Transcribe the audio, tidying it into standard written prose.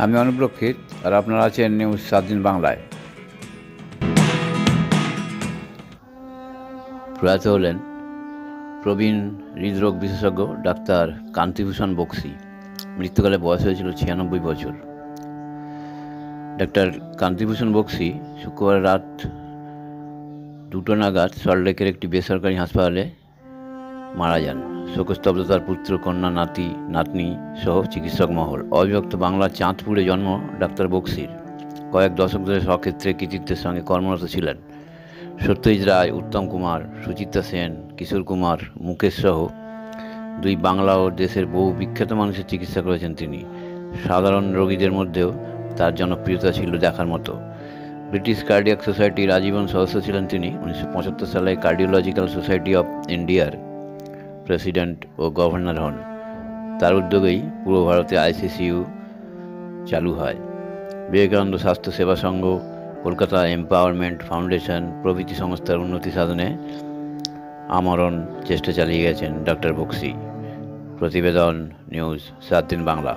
আমি অনুপ রক্ষিত, আর আপনারা আছেন নিউজ 7 দিন বাংলায়। প্রয়াত হলেন প্রবীণ হৃদরোগ বিশেষজ্ঞ ডাক্তার কান্তিভূষণ বক্সী। মৃত্যুকালে বয়স হয়েছিল 96 বছর। ডাক্তার কান্তিভূষণ বক্সী শুক্রবার রাত 2টো নাগাদ সল্টলেকের একটি বেসরকারি হাসপাতালে মারা যান। শোকস্তব্ধতার পুত্র, কন্যা, নাতি নাতনি সহ চিকিৎসক মহল। অবিভক্ত বাংলার চাঁদপুরে জন্ম ডাক্তার বক্সীর। কয়েক দশক ধরে স্বক্ষেত্রে কৃতিত্বের সঙ্গে কর্মরত ছিলেন। সত্যজিৎ রায়, উত্তম কুমার, সুচিত্রা সেন, কিশোর কুমার, মুকেশ সহ 2 বাংলা ও দেশের বহু বিখ্যাত মানুষের চিকিৎসা করেছেন তিনি। সাধারণ রোগীদের মধ্যেও তার জনপ্রিয়তা ছিল দেখার মতো। ব্রিটিশ কার্ডিয়াক সোসাইটির আজীবন সদস্য ছিলেন তিনি। 1975 সালে কার্ডিওলজিক্যাল সোসাইটি অফ ইন্ডিয়ার প্রেসিডেন্ট ও গভর্নর হন। তার উদ্যোগেই পুরো ভারতে আইসিসিইউ চালু হয়। বিবেকানন্দ স্বাস্থ্য সেবা সংঘ, কলকাতা এম্পাওয়ারমেন্ট ফাউন্ডেশন প্রভৃতি সংস্থার উন্নতি সাধনে আমরণ চেষ্টা চালিয়ে গেছেন ডক্টর বক্সী। প্রতিবেদন নিউজ 7 দিন বাংলা।